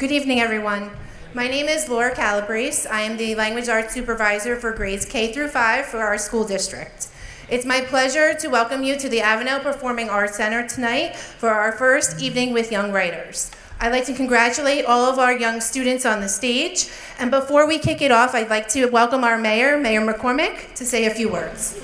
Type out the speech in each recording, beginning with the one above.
Good evening, everyone. My name is Laura Calabrese. I am the Language Arts Supervisor for grades K through 5 for our school district. It's my pleasure to welcome you to the Avenel Performing Arts Center tonight for our first evening with young writers. I'd like to congratulate all of our young students on the stage. And before we kick it off, I'd like to welcome our mayor, Mayor McCormick, to say a few words.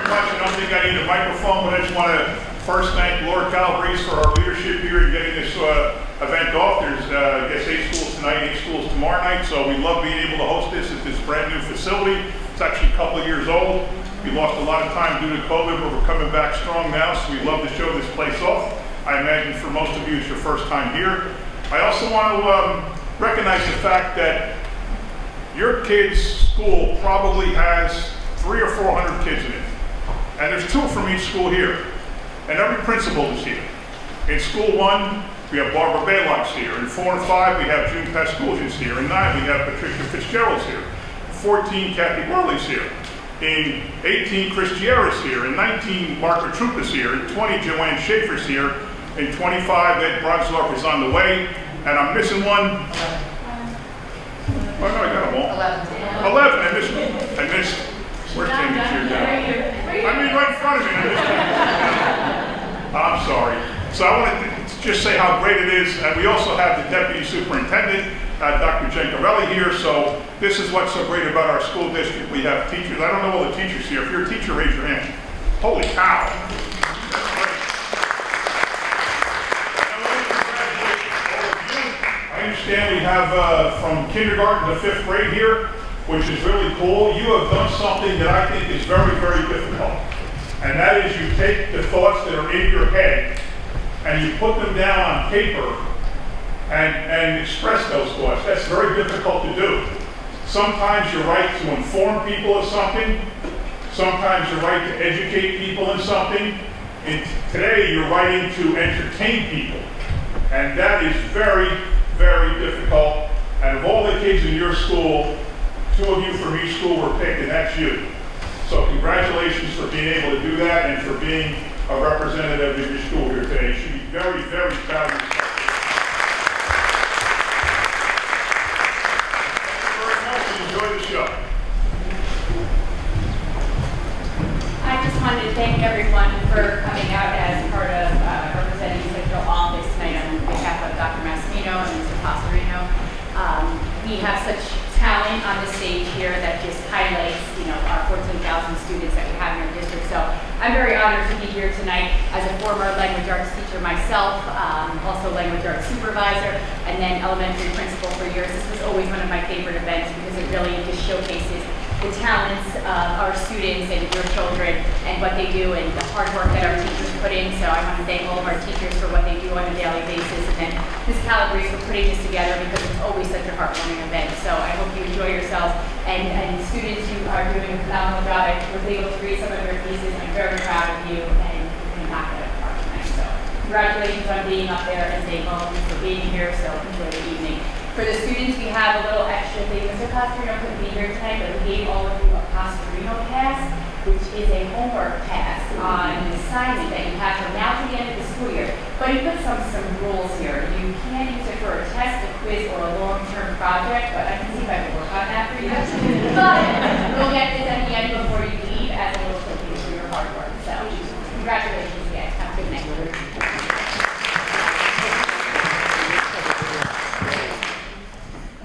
I don't think I need a microphone, but I just want to first thank Laura Calabrese for her leadership here in getting this event off. There's, I guess, 8 schools tonight, 8 schools tomorrow night, so we love being able to host this at this brand new facility. It's actually a couple of years old. We lost a lot of time due to COVID, but we're coming back strong now, so we'd love to show this place off. I imagine for most of you it's your first time here. I also want to recognize the fact that your kid's school probably has 300 or 400 kids in it. And there's 2 from each school here. And every principal is here. In school 1, we have Barbara Baylocks here. In 4 and 5, we have June Pascucci's here. In 9, we have Patricia Fitzgerald's here. 14, Kathy Worley's here. In 18, Chris Giera's here. In 19, Margaret Troupa's here. In 20, Joanne Schaefer's here. In 25, Ed Brodsdorf is on the way. And I'm missing one. Oh no, I got them all. 11. I missed. Where's Tammy's here now? I mean, right in front of me. I'm sorry. So I want to just say how great it is. And we also have the Deputy Superintendent, Dr. Gencarelli here. So this is what's so great about our school district. We have teachers. I don't know all the teachers here. If you're a teacher, raise your hand. Holy cow. I understand we have from kindergarten to 5th grade here, which is really cool. You have done something that I think is very, very difficult. And that is you take the thoughts that are in your head and you put them down on paper and express those thoughts. That's very difficult to do. Sometimes you write to inform people of something. Sometimes you write to educate people in something. And today you're writing to entertain people. And that is very, very difficult. And of all the kids in your school, 2 of you from each school were picked, and that's you. So congratulations for being able to do that and for being a representative of your school here today. You should be very, very proud of yourself. Thank you very much and enjoy the show. I just wanted to thank everyone for coming out as part of representing Central Office tonight on behalf of Dr. Massimino and Mr. Pastorino. We have such talent on the stage here that just highlights, our 14,000 students that we have in our district. So I'm very honored to be here tonight as a former language arts teacher myself, also language arts supervisor, and then elementary principal for years. This was always one of my favorite events because it really just showcases the talents of our students and your children and what they do and the hard work that our teachers put in. So I want to thank all of our teachers for what they do on a daily basis, and then Ms. Calabrese for putting this together because it's always such a heartwarming event. So I hope you enjoy yourselves, and students who are doing a phenomenal job. I was able to read some of your pieces. I'm very proud of you, and you're not going to part tonight. So congratulations on being up there, and thank all of you for being here. So enjoy the evening. For the students, we have a little extra thing. Mr. Pastorino couldn't be here tonight, but we gave all of you a Pastorino pass, which is a homework pass on an assignment that you have from now to the end of the school year. But he put some rules here. You can't use it for a test, a quiz, or a long-term project, but I can see if I can work on that for you. But we'll get this at the end before you leave as a little thank you for your hard work. So congratulations again. Have a good night.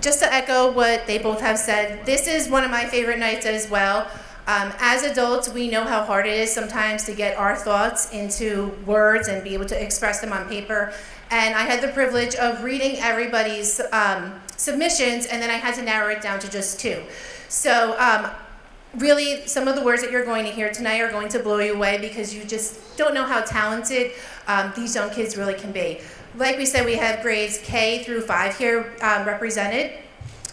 Just to echo what they both have said, this is one of my favorite nights as well. As adults, we know how hard it is sometimes to get our thoughts into words and be able to express them on paper. And I had the privilege of reading everybody's submissions, and then I had to narrow it down to just 2. So really, some of the words that you're going to hear tonight are going to blow you away because you just don't know how talented these young kids really can be. Like we said, we have grades K through 5 here represented.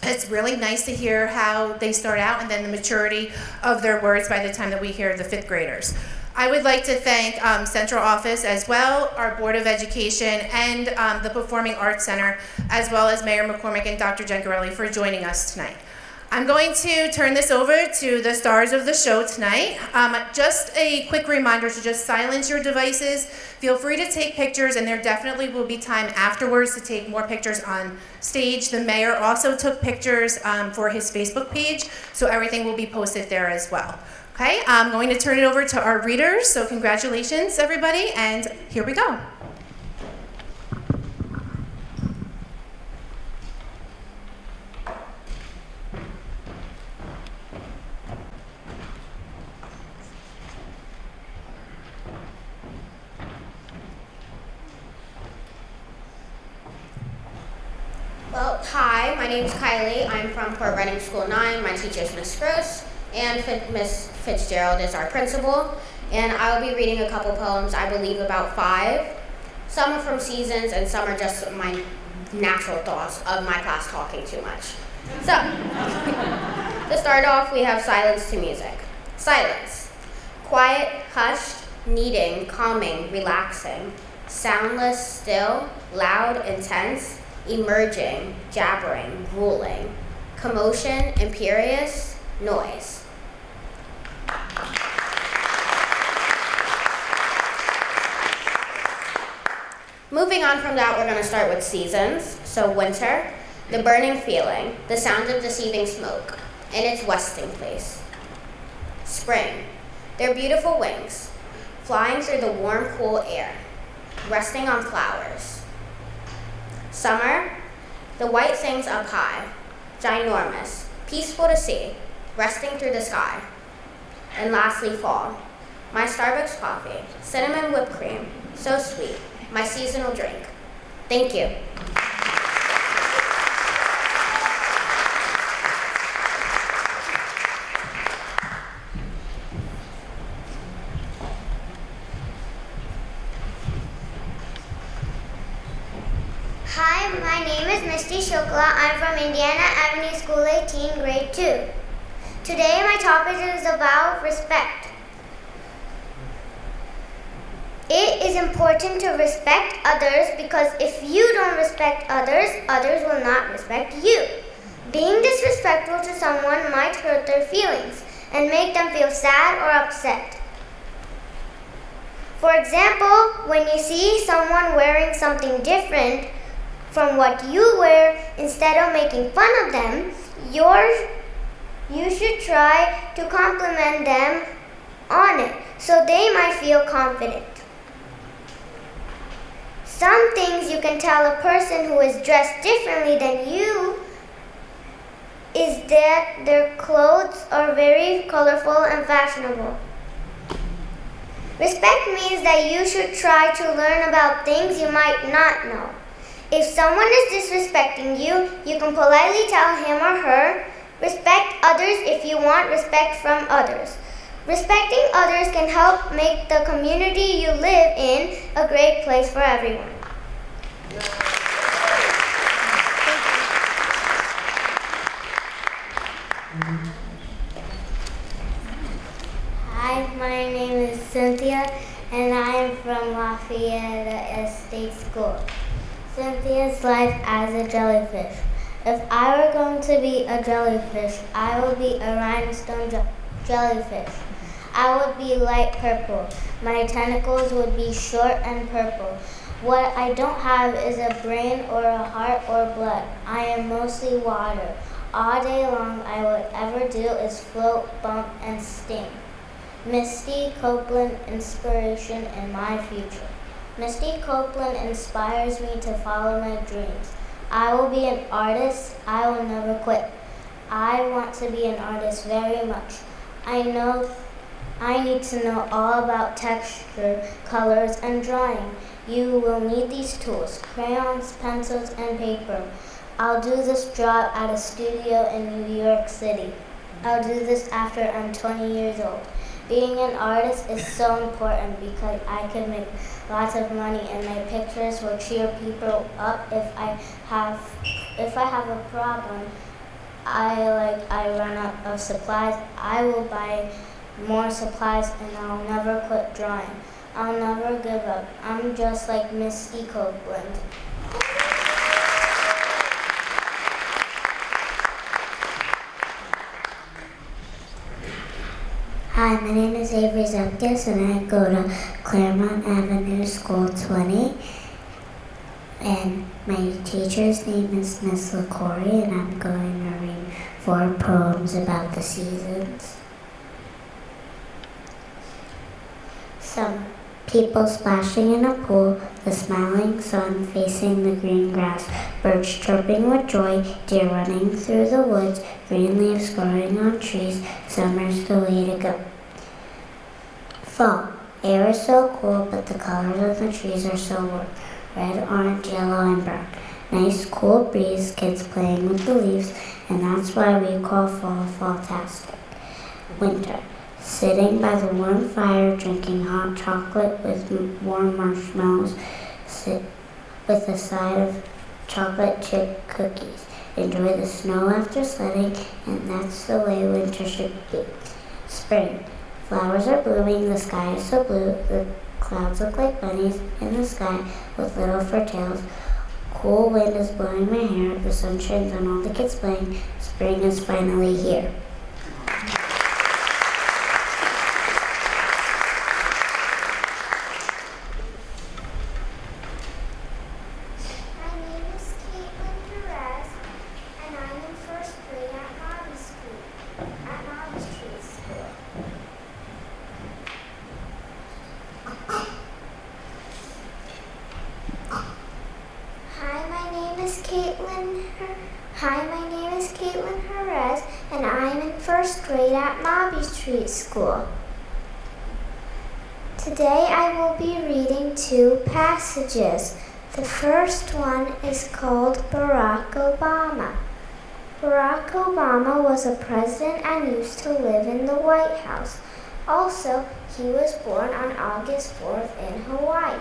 It's really nice to hear how they start out and then the maturity of their words by the time that we hear the 5th graders. I would like to thank Central Office as well, our Board of Education, and the Performing Arts Center, as well as Mayor McCormick and Dr. Gencarelli for joining us tonight. I'm going to turn this over to the stars of the show tonight. Just a quick reminder to just silence your devices. Feel free to take pictures, and there definitely will be time afterwards to take more pictures on stage. The mayor also took pictures for his Facebook page, so everything will be posted there as well. Okay, I'm going to turn it over to our readers, so congratulations everybody, and here we go. Well, hi, my name is Kylie. I'm from Port Reading School 9. My teacher is Miss Gross, and Miss Fitzgerald is our principal. And I will be reading a couple poems, I believe about 5. Some are from seasons, and some are just my natural thoughts of my class talking too much. So, to start off, we have Silence to Music. Silence. Quiet, hushed, needing, calming, relaxing. Soundless, still, loud, intense. Emerging, jabbering, grueling, commotion, imperious, noise. Moving on from that, we're going to start with seasons. So winter, the burning feeling, the sound of deceiving smoke, in its westing place. Spring, their beautiful wings, flying through the warm, cool air, resting on flowers. Summer, the white things up high, ginormous, peaceful to see, resting through the sky. And lastly, fall, my Starbucks coffee, cinnamon whipped cream, so sweet, my seasonal drink. Thank you. Hi, my name is Misty Shukla. I'm from Indiana Avenue School 18, grade 2. Today my topic is about respect. It is important to respect others because if you don't respect others, others will not respect you. Being disrespectful to someone might hurt their feelings and make them feel sad or upset. For example, when you see someone wearing something different from what you wear, instead of making fun of them, you should try to compliment them on it so they might feel confident. Some things you can tell a person who is dressed differently than you is that their clothes are very colorful and fashionable. Respect means that you should try to learn about things you might not know. If someone is disrespecting you, you can politely tell him or her, respect others if you want respect from others. Respecting others can help make the community you live in a great place for everyone. Hi, my name is Cynthia, and I am from Lafayette State School. Cynthia's life as a jellyfish. If I were going to be a jellyfish, I would be a rhinestone jellyfish. I would be light purple. My tentacles would be short and purple. What I don't have is a brain or a heart or blood. I am mostly water. All day long, I would ever do is float, bump, and sting. Misty Copeland, inspiration in my future. Misty Copeland inspires me to follow my dreams. I will be an artist. I will never quit. I want to be an artist very much. I need to know all about texture, colors, and drawing. You will need these tools, crayons, pencils, and paper. I'll do this job at a studio in New York City. I'll do this after I'm 20 years old. Being an artist is so important because I can make lots of money and my pictures will cheer people up. If I have a problem, I run out of supplies, I will buy more supplies and I'll never quit drawing. I'll never give up. I'm just like Misty Copeland. Hi, my name is Avery Zepkis and I go to Claremont Avenue School 20. And my teacher's name is Miss LaCory, and I'm going to read 4 poems about the seasons. Summer. People splashing in a pool, the smiling sun facing the green grass, birds chirping with joy, deer running through the woods, green leaves growing on trees, summer's the way to go. Fall. Air is so cool, but the colors of the trees are so warm. Red, orange, yellow, and brown. Nice cool breeze, kids playing with the leaves, and that's why we call fall fall-tastic. Winter. Sitting by the warm fire, drinking hot chocolate with warm marshmallows, with a side of chocolate chip cookies. Enjoy the snow after sledding, and that's the way winter should be. Spring. Flowers are blooming, the sky is so blue, the clouds look like bunnies in the sky with little fur tails. Cool wind is blowing my hair, the sun shines on all the kids playing. Spring is finally here. School. Today I will be reading 2 passages. The first one is called Barack Obama. Barack Obama was a president and used to live in the White House. Also, he was born on August 4th in Hawaii.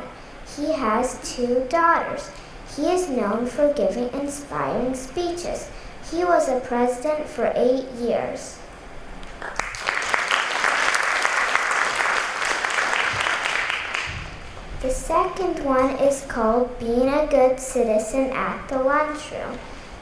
He has 2 daughters. He is known for giving inspiring speeches. He was a president for 8 years. The second one is called Being a Good Citizen at the Lunchroom.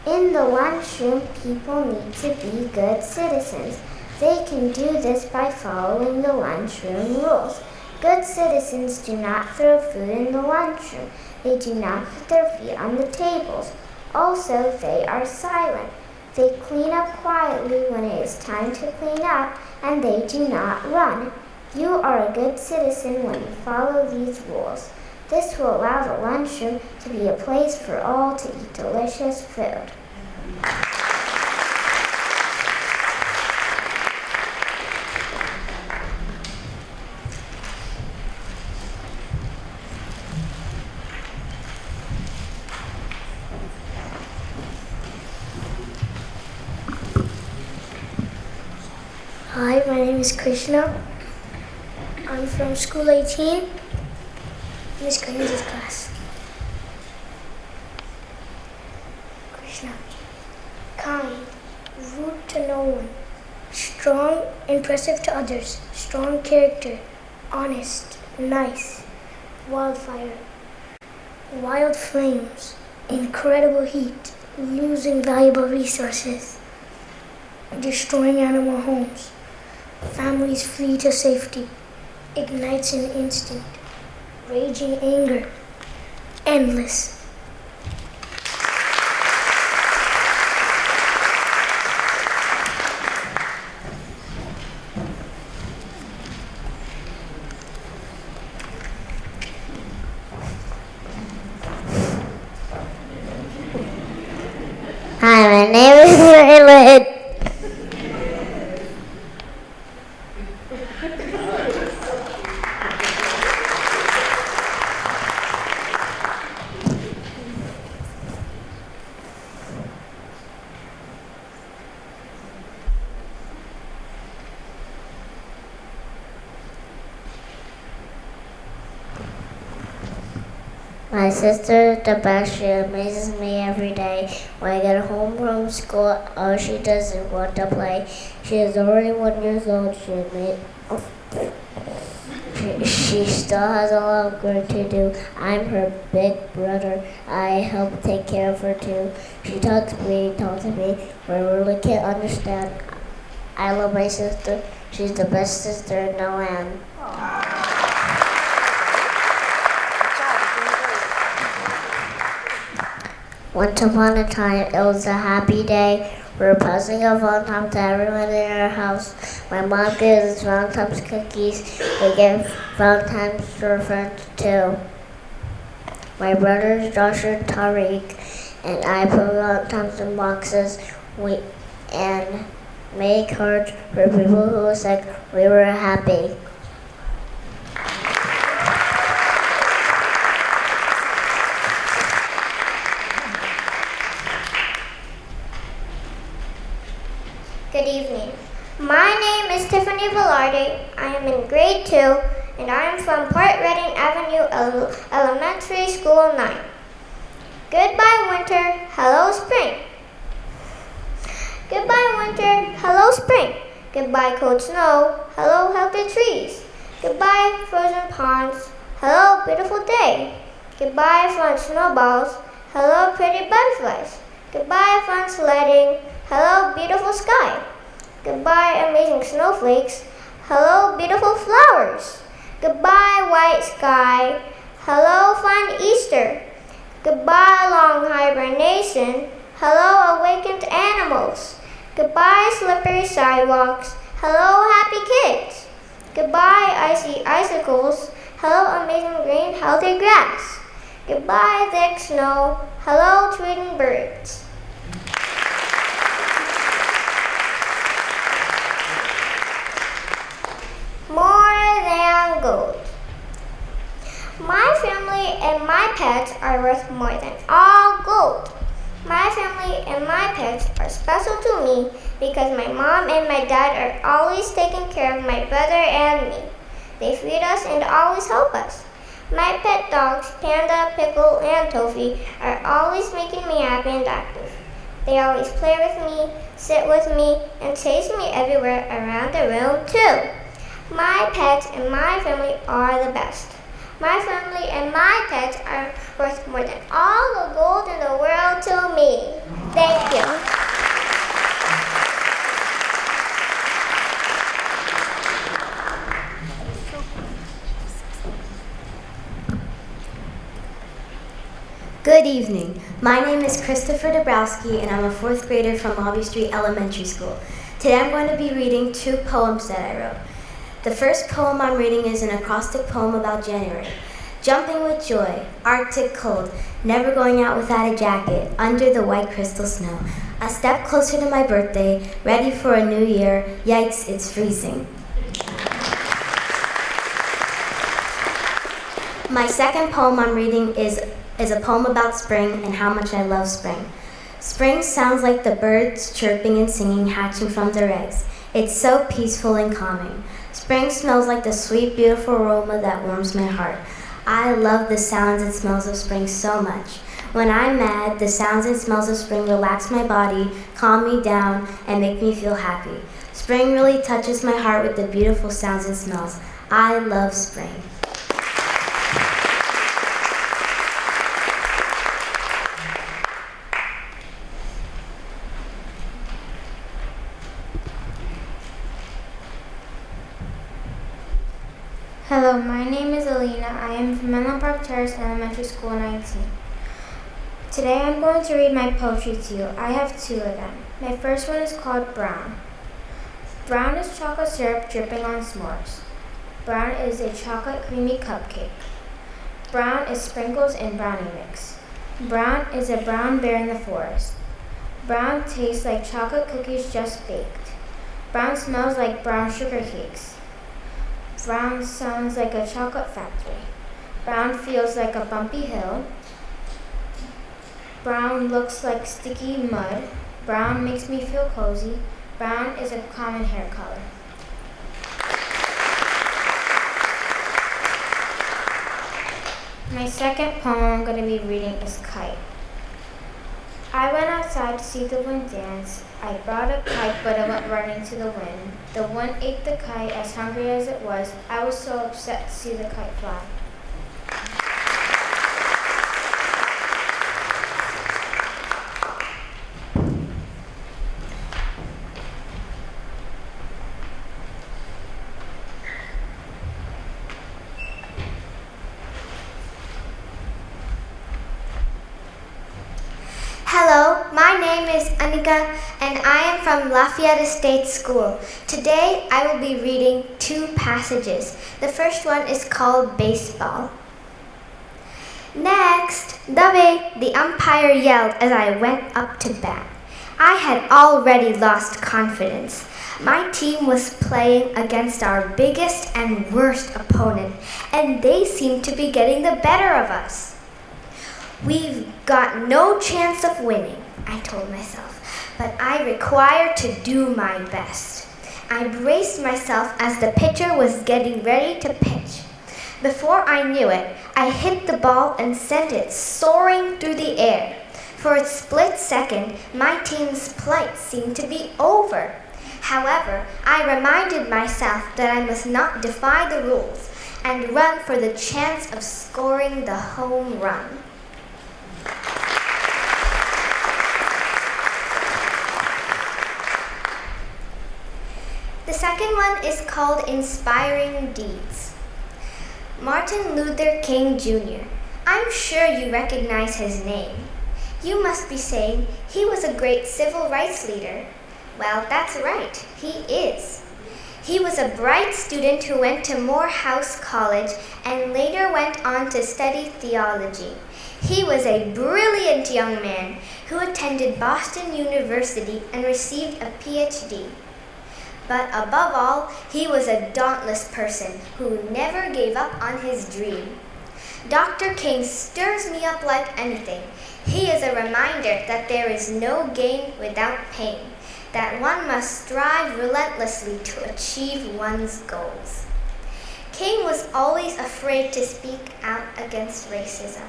In the lunchroom, people need to be good citizens. They can do this by following the lunchroom rules. Good citizens do not throw food in the lunchroom. They do not put their feet on the tables. Also, they are silent. They clean up quietly when it is time to clean up, and they do not run. You are a good citizen when you follow these rules. This will allow the lunchroom to be a place for all to eat delicious food. Hi, my name is Krishna. I'm from School 18, Miss Collins' class. Krishna. Kind, rude to no one. Strong, impressive to others. Strong character. Honest, nice. Wildfire. Wild flames. Incredible heat. Losing valuable resources. Destroying animal homes. Families flee to safety. Ignites an instinct. Raging anger. Endless. Hi, my name is Violet. My sister is the best. She amazes me every day. When I get home from school, all she does is want to play. She is already 1 year old. She still has a lot of work to do. I'm her big brother. I help take care of her too. She talks to me when we really can't understand. I love my sister. She's the best sister in the land. Once upon a time, it was a happy day. We were passing a Valentine's to everyone in our house. My mom gave us Valentine's cookies. We gave Valentine's to our friends too. My brothers Josh and Tariq and I put Valentine's in boxes and made cards for people who said we were happy. Good evening. My name is Tiffany Velarde. I am in grade 2 and I am from Port Reading Avenue Elementary School 9. Goodbye winter, hello spring. Goodbye winter, hello spring. Goodbye cold snow, hello healthy trees. Goodbye frozen ponds, hello beautiful day. Goodbye fun snowballs, hello pretty butterflies. Goodbye fun sledding, hello beautiful sky. Goodbye amazing snowflakes, hello beautiful flowers. Goodbye white sky, hello fun Easter. Goodbye long hibernation, hello awakened animals. Goodbye slippery sidewalks, hello happy kids. Goodbye icy icicles, hello amazing green healthy grass. Goodbye thick snow, hello tweeting birds. More than gold. My family and my pets are worth more than all gold. My family and my pets are special to me because my mom and my dad are always taking care of my brother and me. They feed us and always help us. My pet dogs, Panda, Pickle, and Tofi, are always making me happy and active. They always play with me, sit with me, and chase me everywhere around the room too. My pets and my family are the best. My family and my pets are worth more than all the gold in the world to me. Thank you. Good evening. My name is Christopher Dabrowski and I'm a 4th grader from Mawbey St Elementary School. Today I'm going to be reading 2 poems that I wrote. The first poem I'm reading is an acrostic poem about January. Jumping with joy, Arctic cold, never going out without a jacket, under the white crystal snow. A step closer to my birthday, ready for a new year, yikes, it's freezing. My second poem I'm reading is a poem about spring and how much I love spring. Spring sounds like the birds chirping and singing, hatching from their eggs. It's so peaceful and calming. Spring smells like the sweet, beautiful aroma that warms my heart. I love the sounds and smells of spring so much. When I'm mad, the sounds and smells of spring relax my body, calm me down, and make me feel happy. Spring really touches my heart with the beautiful sounds and smells. I love spring. Hello, my name is Alina. I am from Menlo Terrace Elementary School 19. Today I'm going to read my poetry to you. I have 2 of them. My first one is called Brown. Brown is chocolate syrup dripping on s'mores. Brown is a chocolate creamy cupcake. Brown is sprinkles in brownie mix. Brown is a brown bear in the forest. Brown tastes like chocolate cookies just baked. Brown smells like brown sugar cakes. Brown sounds like a chocolate factory. Brown feels like a bumpy hill. Brown looks like sticky mud. Brown makes me feel cozy. Brown is a common hair color. My second poem I'm going to be reading is Kite. I went outside to see the wind dance. I brought a kite, but it went running to the wind. The wind ate the kite as hungry as it was. I was so upset to see the kite fly. name is Anika, and I am from Lafayette State School. Today, I will be reading 2 passages. The first one is called Baseball. Next, the umpire yelled as I went up to bat. I had already lost confidence. My team was playing against our biggest and worst opponent, and they seemed to be getting the better of us. We've got no chance of winning, I told myself, but I require to do my best. I braced myself as the pitcher was getting ready to pitch. Before I knew it, I hit the ball and sent it soaring through the air. For a split second, my team's plight seemed to be over. However, I reminded myself that I must not defy the rules and run for the chance of scoring the home run. The second one is called Inspiring Deeds. Martin Luther King Jr. I'm sure you recognize his name. You must be saying he was a great civil rights leader. Well, that's right, he is. He was a bright student who went to Morehouse College and later went on to study theology. He was a brilliant young man who attended Boston University and received a PhD. But above all, he was a dauntless person who never gave up on his dream. Dr. King stirs me up like anything. He is a reminder that there is no gain without pain, that one must strive relentlessly to achieve one's goals. King was always afraid to speak out against racism.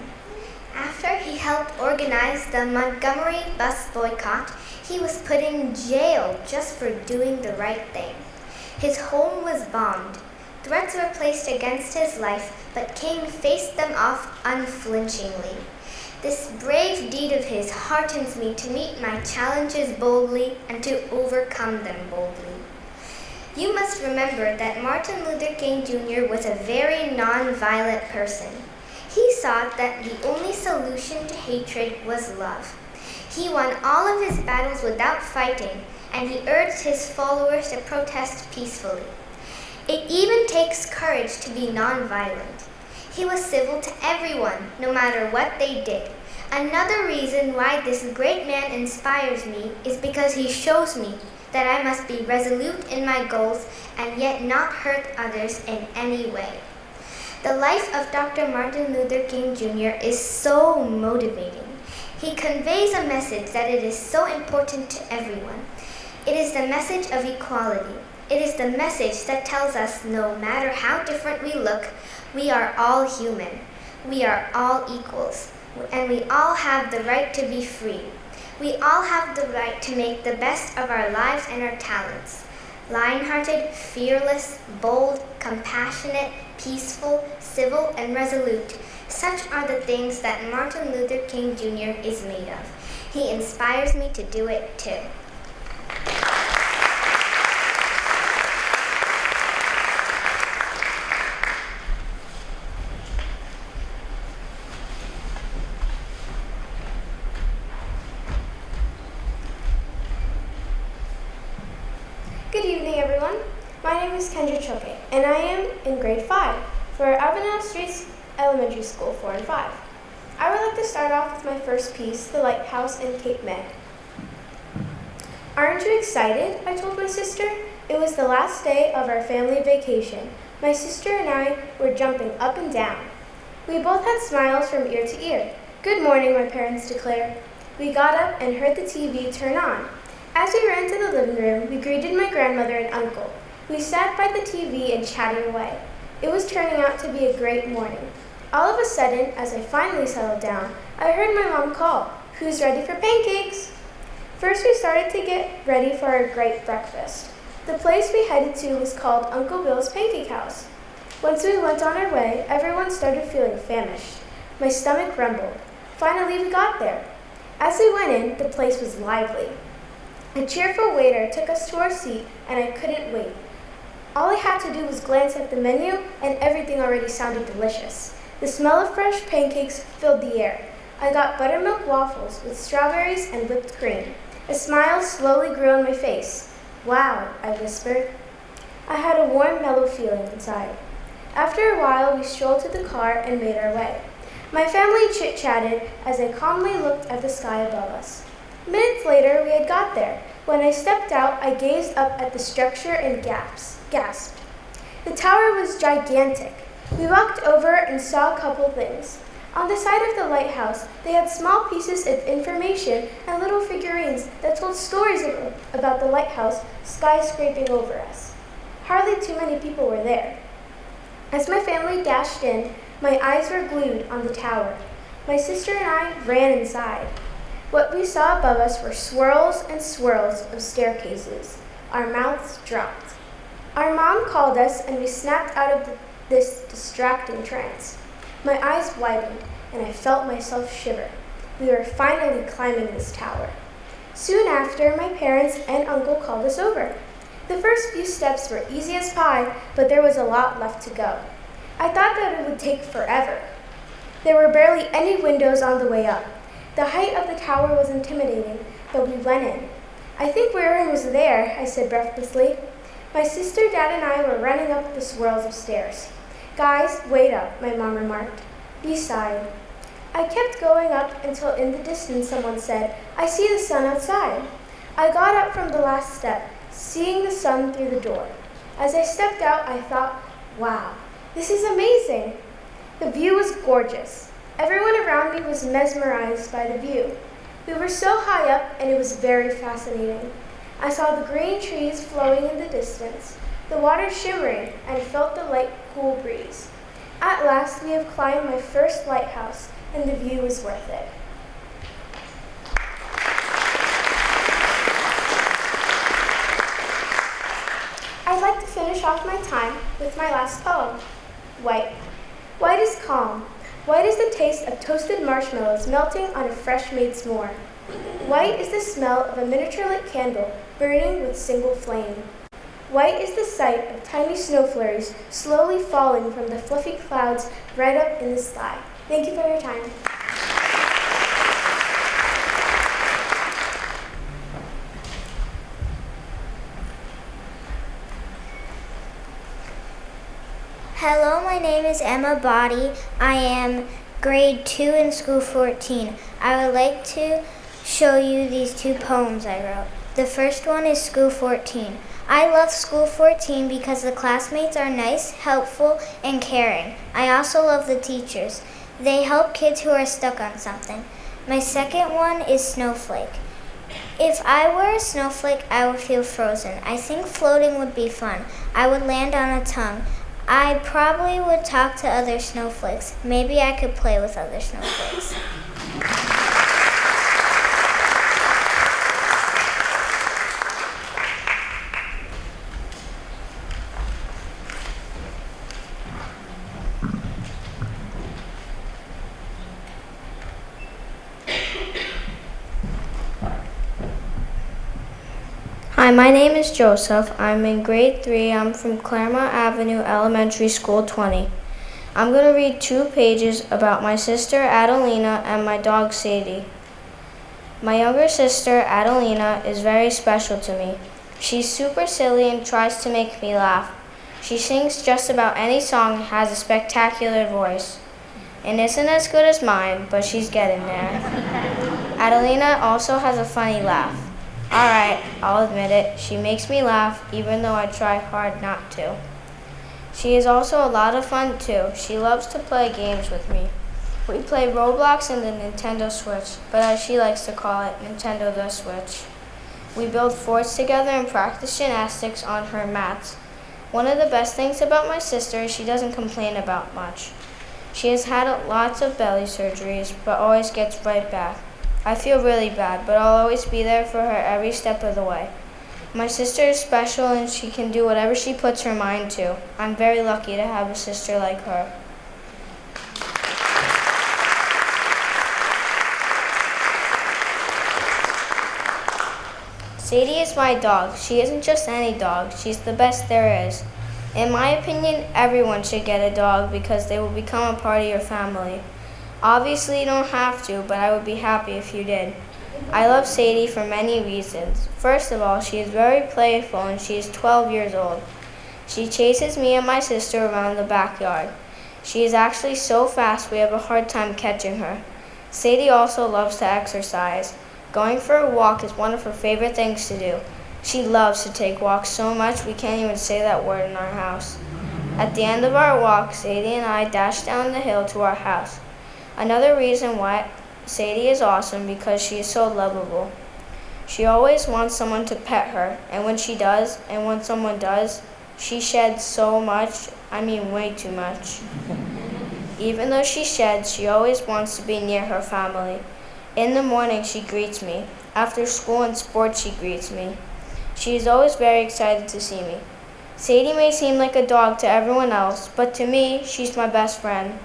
After he helped organize the Montgomery bus boycott, he was put in jail just for doing the right thing. His home was bombed. Threats were placed against his life, but King faced them off unflinchingly. This brave deed of his heartens me to meet my challenges boldly and to overcome them boldly. You must remember that Martin Luther King Jr. was a very non-violent person. He saw that the only solution to hatred was love. He won all of his battles without fighting, and he urged his followers to protest peacefully. It even takes courage to be non-violent. He was civil to everyone, no matter what they did. Another reason why this great man inspires me is because he shows me that I must be resolute in my goals and yet not hurt others in any way. The life of Dr. Martin Luther King Jr. is so motivating. He conveys a message that it is so important to everyone. It is the message of equality. It is the message that tells us no matter how different we look, we are all human. We are all equals, and we all have the right to be free. We all have the right to make the best of our lives and our talents. Lion-hearted, fearless, bold, compassionate, peaceful, civil, and resolute. Such are the things that Martin Luther King Jr. is made of. He inspires me to do it too. Good evening, everyone. My name is Kendra Chope, and I am in grade 5 for Avenel St. Elementary School 4 and 5. I would like to start off with my first piece, The Lighthouse in Cape May. Aren't you excited? I told my sister. It was the last day of our family vacation. My sister and I were jumping up and down. We both had smiles from ear to ear. Good morning, my parents declared. We got up and heard the TV turn on. As we ran to the living room, we greeted my grandmother and uncle. We sat by the TV and chatted away. It was turning out to be a great morning. All of a sudden, as I finally settled down, I heard my mom call, "Who's ready for pancakes?" First, we started to get ready for our great breakfast. The place we headed to was called Uncle Bill's Pancake House. Once we went on our way, everyone started feeling famished. My stomach rumbled. Finally, we got there. As we went in, the place was lively. A cheerful waiter took us to our seat, and I couldn't wait. All I had to do was glance at the menu, and everything already sounded delicious. The smell of fresh pancakes filled the air. I got buttermilk waffles with strawberries and whipped cream. A smile slowly grew on my face. Wow, I whispered. I had a warm, mellow feeling inside. After a while, we strolled to the car and made our way. My family chit-chatted as I calmly looked at the sky above us. Minutes later, we had got there. When I stepped out, I gazed up at the structure and gasped. The tower was gigantic. We walked over and saw a couple things. On the side of the lighthouse, they had small pieces of information and little figurines that told stories about the lighthouse skyscraping over us. Hardly too many people were there. As my family dashed in, my eyes were glued on the tower. My sister and I ran inside. What we saw above us were swirls and swirls of staircases. Our mouths dropped. Our mom called us and we snapped out of this distracting trance. My eyes widened and I felt myself shiver. We were finally climbing this tower. Soon after, my parents and uncle called us over. The first few steps were easy as pie, but there was a lot left to go. I thought that it would take forever. There were barely any windows on the way up. The height of the tower was intimidating, but we went in. I think we're almost there, I said breathlessly. My sister, Dad, and I were running up the swirls of stairs. Guys, wait up, my mom remarked. We sighed. I kept going up until in the distance someone said, I see the sun outside. I got up from the last step, seeing the sun through the door. As I stepped out, I thought, wow, this is amazing. The view was gorgeous. Everyone around me was mesmerized by the view. We were so high up and it was very fascinating. I saw the green trees flowing in the distance, the water shimmering, and felt the light, cool breeze. At last, we have climbed my first lighthouse, and the view was worth it. I'd like to finish off my time with my last poem, White. White is calm. White is the taste of toasted marshmallows melting on a fresh-made s'more. White is the smell of a miniature-lit candle burning with single flame. White is the sight of tiny snow flurries slowly falling from the fluffy clouds right up in the sky. Thank you for your time. Hello, my name is Emma Body. I am grade 2 in school 14. I would like to show you these two poems I wrote. The first one is School 14. I love School 14 because the classmates are nice, helpful, and caring. I also love the teachers. They help kids who are stuck on something. My second one is Snowflake. If I were a snowflake, I would feel frozen. I think floating would be fun. I would land on a tongue. I probably would talk to other snowflakes. Maybe I could play with other snowflakes. Hi, my name is Joseph. I'm in grade 3. I'm from Claremont Avenue Elementary School 20. I'm going to read 2 pages about my sister Adelina and my dog Sadie. My younger sister Adelina is very special to me. She's super silly and tries to make me laugh. She sings just about any song and has a spectacular voice. It isn't as good as mine, but she's getting there. Adelina also has a funny laugh. Alright, I'll admit it, she makes me laugh even though I try hard not to. She is also a lot of fun too. She loves to play games with me. We play Roblox and the Nintendo Switch, but as she likes to call it, Nintendo the Switch. We build forts together and practice gymnastics on her mats. One of the best things about my sister is she doesn't complain about much. She has had lots of belly surgeries, but always gets right back. I feel really bad, but I'll always be there for her every step of the way. My sister is special and she can do whatever she puts her mind to. I'm very lucky to have a sister like her. Sadie is my dog. She isn't just any dog. She's the best there is. In my opinion, everyone should get a dog because they will become a part of your family. Obviously, you don't have to, but I would be happy if you did. I love Sadie for many reasons. First of all, she is very playful and she is 12 years old. She chases me and my sister around the backyard. She is actually so fast we have a hard time catching her. Sadie also loves to exercise. Going for a walk is one of her favorite things to do. She loves to take walks so much we can't even say that word in our house. At the end of our walk, Sadie and I dash down the hill to our house. Another reason why Sadie is awesome because she is so lovable. She always wants someone to pet her, and when she does, and when someone does, she sheds so much, I mean way too much. Even though she sheds, she always wants to be near her family. In the morning, she greets me. After school and sports, she greets me. She is always very excited to see me. Sadie may seem like a dog to everyone else, but to me, she's my best friend.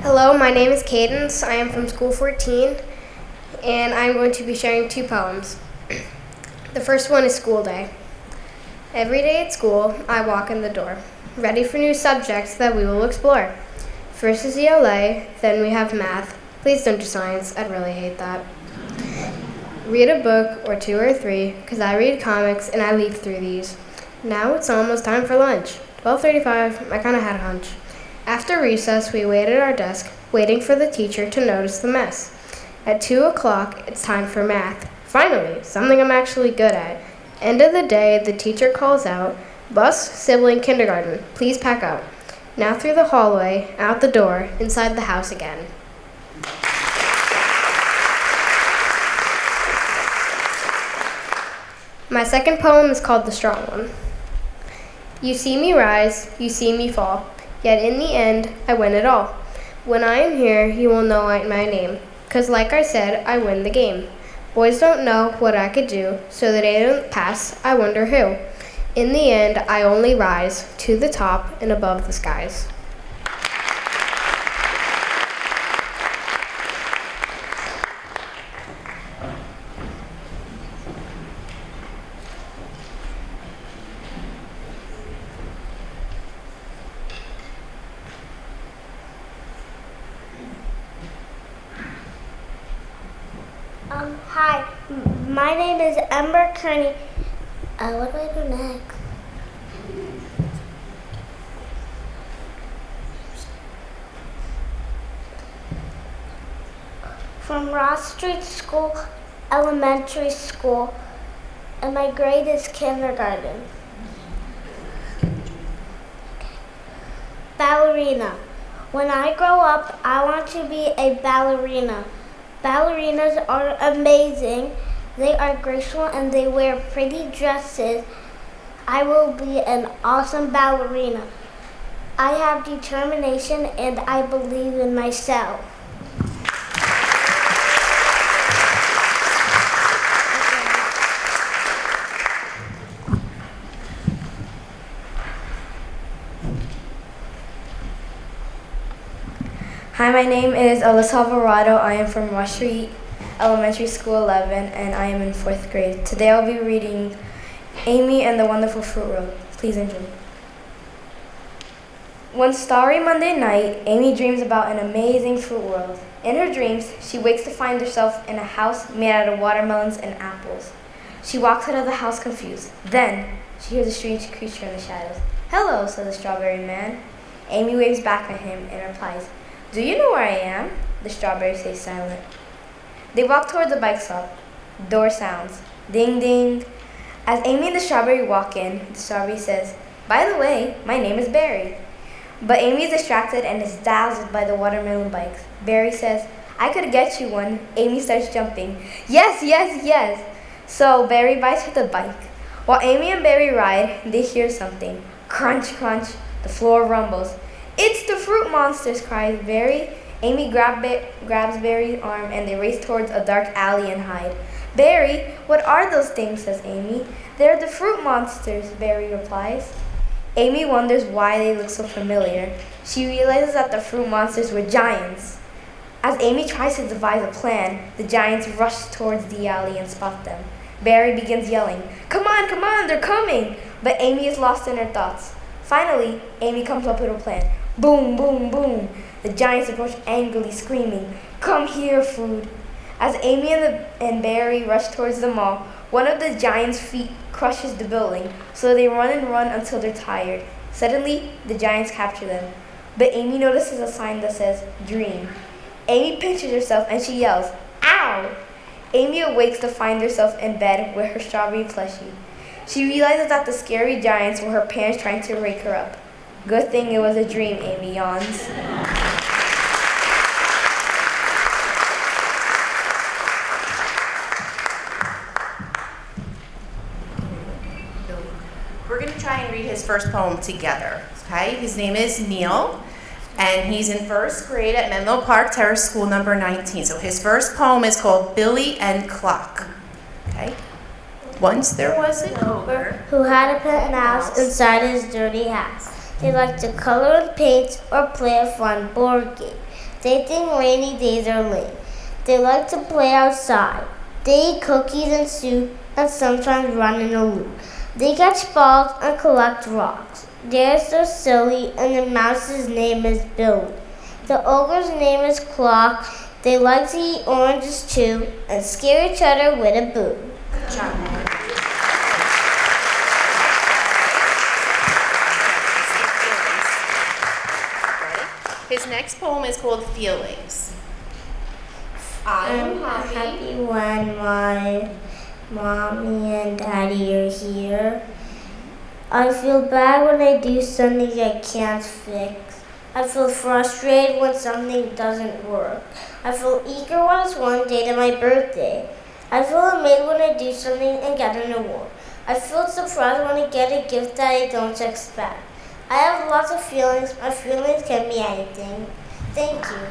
Hello, my name is Cadence. I am from School 14, and I'm going to be sharing 2 poems. The first one is School Day. Every day at school, I walk in the door, ready for new subjects that we will explore. First is ELA, then we have math. Please don't do science, I'd really hate that. Read a book, or 2 or 3, because I read comics and I leaf through these. Now it's almost time for lunch. 12:35, I kind of had a hunch. After recess, we wait at our desk, waiting for the teacher to notice the mess. At 2 o'clock, it's time for math. Finally, something I'm actually good at. End of the day, the teacher calls out, "Bus, sibling, kindergarten, please pack up." Now through the hallway, out the door, inside the house again. My second poem is called The Strong One. You see me rise, you see me fall. Yet in the end, I win it all. When I am here, you will know my name. 'Cause like I said, I win the game. Boys don't know what I could do, so that they don't pass, I wonder who. In the end, I only rise to the top and above the skies. Hi, my name is Ember Kearney. What do I do next? From Ross Street School, elementary school, and my grade is kindergarten. Ballerina. When I grow up, I want to be a ballerina. Ballerinas are amazing. They are graceful and they wear pretty dresses. I will be an awesome ballerina. I have determination and I believe in myself. Hi, my name is Alyssa Alvarado. I am from Rush Street Elementary School 11, and I am in 4th grade. Today I'll be reading Amy and the Wonderful Fruit World. Please enjoy. One starry Monday night, Amy dreams about an amazing fruit world. In her dreams, she wakes to find herself in a house made out of watermelons and apples. She walks out of the house confused. Then, she hears a strange creature in the shadows. "Hello," says the strawberry man. Amy waves back at him and replies, "Do you know where I am?" The strawberry stays silent. They walk toward the bike stop. Door sounds. Ding, ding. As Amy and the strawberry walk in, the strawberry says, "By the way, my name is Barry." But Amy is distracted and is dazzled by the watermelon bikes. Barry says, "I could get you one." Amy starts jumping. "Yes, yes, yes." So Barry buys her the bike. While Amy and Barry ride, they hear something. Crunch, crunch. The floor rumbles. "It's the fruit monsters," cries Barry. Amy grabs Barry's arm and they race towards a dark alley and hide. "Barry, what are those things?" says Amy. "They're the fruit monsters," Barry replies. Amy wonders why they look so familiar. She realizes that the fruit monsters were giants. As Amy tries to devise a plan, the giants rush towards the alley and spot them. Barry begins yelling, come on, they're coming! But Amy is lost in her thoughts. Finally, Amy comes up with a plan. Boom, boom, boom. The giants approach angrily, screaming, come here, food. As Amy and Barry rush towards the mall, one of the giants' feet crushes the building, so they run and run until they're tired. Suddenly, the giants capture them. But Amy notices a sign that says, dream. Amy pinches herself and she yells, ow! Amy awakes to find herself in bed with her strawberry plushie. She realizes that the scary giants were her parents trying to wake her up. Good thing it was a dream, Amy yawns. We're going to try and read his first poem together, okay? His name is Neil, and he's in first grade at Menlo Park, Terr School number 19. So his first poem is called Billy and Clock, okay? Once there was an ogre who had a pet mouse inside his dirty house. They like to color and paint or play a fun board game. They think rainy days are lame. They like to play outside. They eat cookies and soup and sometimes run in a loop. They catch balls and collect rocks. They're so silly, and the mouse's name is Billy. The ogre's name is Clock. They like to eat oranges too and scare each other with a boo. Good job. His next poem is called Feelings. I'm happy when my mommy and daddy are here. I feel bad when I do something I can't fix. I feel frustrated when something doesn't work. I feel eager when it's one day to my birthday. I feel amazed when I do something and get an award. I feel surprised when I get a gift that I don't expect. I have lots of feelings. My feelings can be anything. Thank you.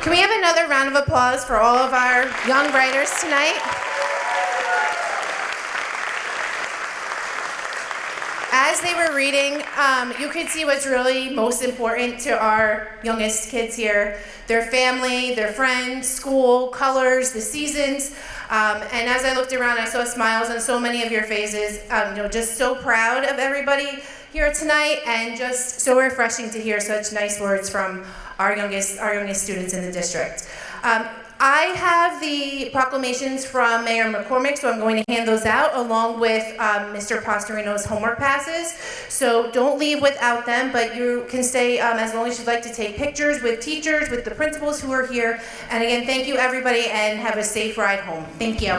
Can we have another round of applause for all of our young writers tonight? As they were reading, you could see what's really most important to our youngest kids here. Their family, their friends, school, colors, the seasons. And as I looked around, I saw smiles on so many of your faces. Just so proud of everybody here tonight, and just so refreshing to hear such nice words from our youngest students in the district. I have the proclamations from Mayor McCormick, so I'm going to hand those out along with Mr. Pastorino's homework passes. So don't leave without them, but you can stay as long as you'd like to take pictures with teachers, with the principals who are here. And again, thank you everybody, and have a safe ride home. Thank you.